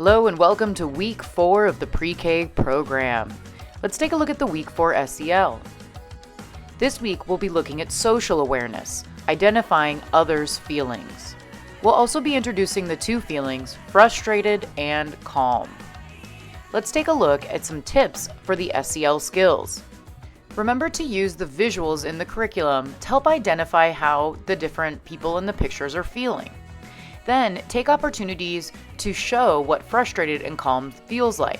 Hello and welcome to week 4 of the pre-K program. Let's take a look at the week 4 SEL. This week we'll be looking at social awareness, identifying others' feelings. We'll also be introducing the two feelings, frustrated and calm. Let's take a look at some tips for the SEL skills. Remember to use the visuals in the curriculum to help identify how the different people in the pictures are feeling. Then take opportunities to show what frustrated and calm feels like.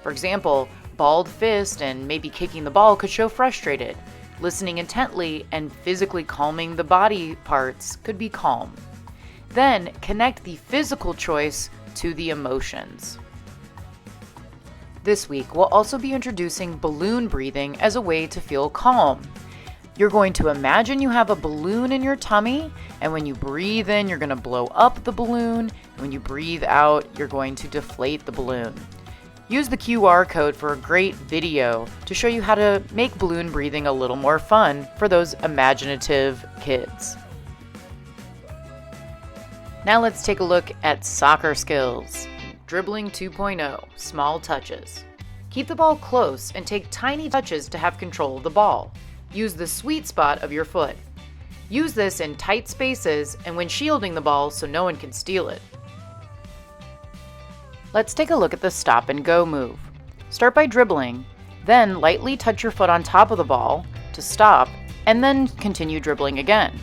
For example, balled fist and maybe kicking the ball could show frustrated. Listening intently and physically calming the body parts could be calm. Then connect the physical choice to the emotions. This week, we'll also be introducing balloon breathing as a way to feel calm. You're going to imagine you have a balloon in your tummy, and when you breathe in, you're going to blow up the balloon. And when you breathe out, you're going to deflate the balloon. Use the QR code for a great video to show you how to make balloon breathing a little more fun for those imaginative kids. Now let's take a look at soccer skills. Dribbling 2.0, small touches. Keep the ball close and take tiny touches to have control of the ball. Use the sweet spot of your foot. Use this in tight spaces and when shielding the ball so no one can steal it. Let's take a look at the stop and go move. Start by dribbling, then lightly touch your foot on top of the ball to stop, and then continue dribbling again.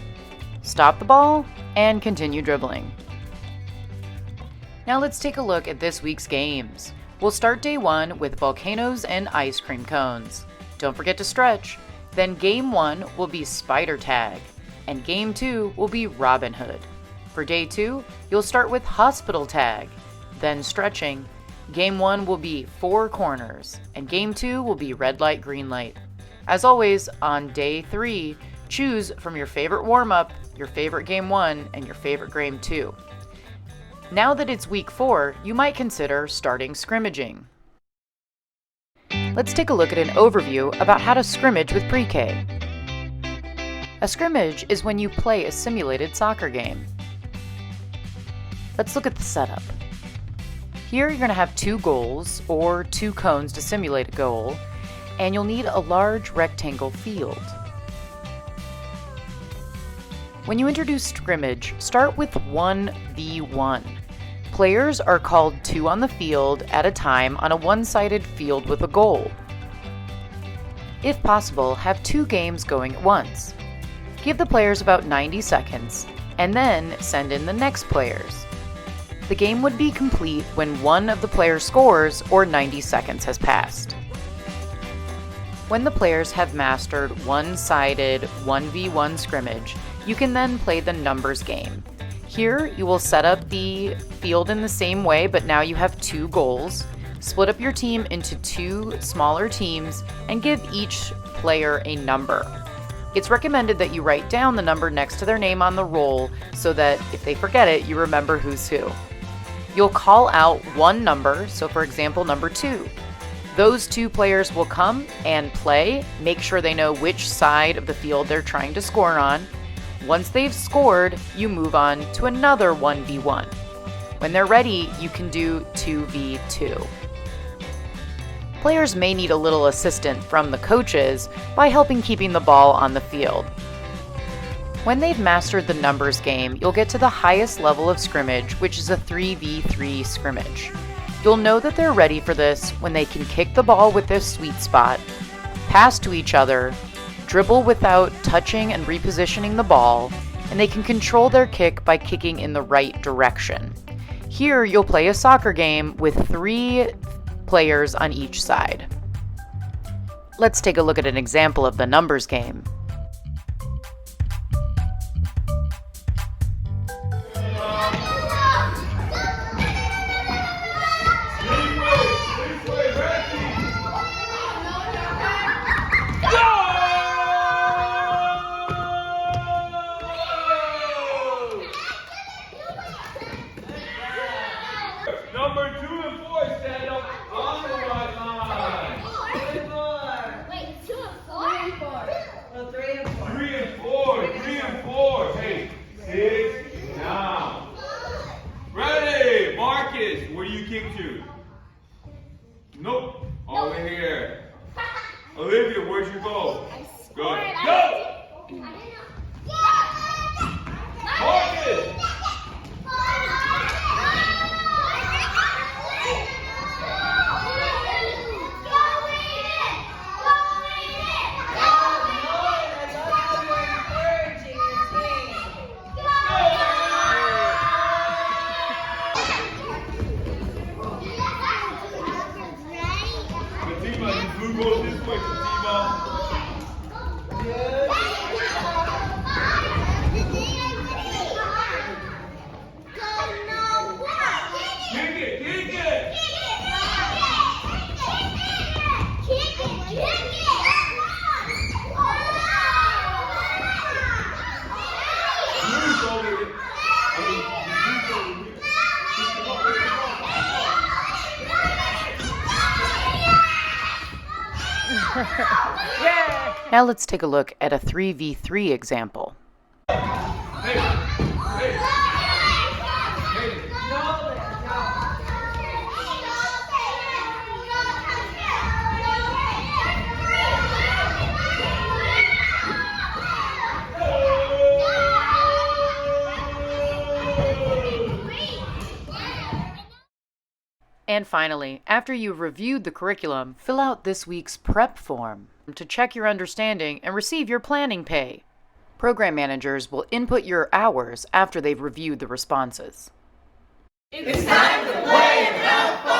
Stop the ball and continue dribbling. Now let's take a look at this week's games. We'll start day 1 with volcanoes and ice cream cones. Don't forget to stretch. Then game 1 will be spider tag, and game 2 will be Robin Hood. For day 2, you'll start with hospital tag, then stretching. Game 1 will be 4 corners, and game 2 will be red light, green light. As always, on day 3, choose from your favorite warm-up, your favorite game 1, and your favorite game 2. Now that it's week 4, you might consider starting scrimmaging. Let's take a look at an overview about how to scrimmage with pre-K. A scrimmage is when you play a simulated soccer game. Let's look at the setup. Here you're going to have 2 goals or 2 cones to simulate a goal, and you'll need a large rectangle field. When you introduce scrimmage, start with 1v1. Players are called 2 on the field at a time on a one-sided field with a goal. If possible, have 2 games going at once. Give the players about 90 seconds, and then send in the next players. The game would be complete when one of the players scores or 90 seconds has passed. When the players have mastered one-sided 1v1 scrimmage, you can then play the numbers game. Here, you will set up the field in the same way, but now you have 2 goals. Split up your team into 2 smaller teams and give each player a number. It's recommended that you write down the number next to their name on the roll so that if they forget it, you remember who's who. You'll call out one number, so for example, number 2. Those 2 players will come and play, make sure they know which side of the field they're trying to score on. Once they've scored, you move on to another 1v1. When they're ready, you can do 2v2. Players may need a little assistance from the coaches by helping keeping the ball on the field. When they've mastered the numbers game, you'll get to the highest level of scrimmage, which is a 3v3 scrimmage. You'll know that they're ready for this when they can kick the ball with their sweet spot, pass to each other, dribble without touching and repositioning the ball, and they can control their kick by kicking in the right direction. Here, you'll play a soccer game with 3 players on each side. Let's take a look at an example of the numbers game. Number 2 and 4 stand up on the right line. 3 and 4. Wait, 2 and 4? 3 and 4. Well, 3 and 4. 3 and 4. 3 and 4. Hey, sit down. Ready, Marcus. Were do you kick to? Nope. Over here. Olivia, where'd you go? Good. Go! Marcus! Fatima, you blue goes this way, Fatima. Kick it, kick it! Blue's over here. I mean, the blue's over here. Kick the ball, kick the ball. Now let's take a look at a 3v3 example. Hey, hey, hey. And finally, after you've reviewed the curriculum, fill out this week's prep form to check your understanding and receive your planning pay. Program managers will input your hours after they've reviewed the responses. It's time to play and have fun!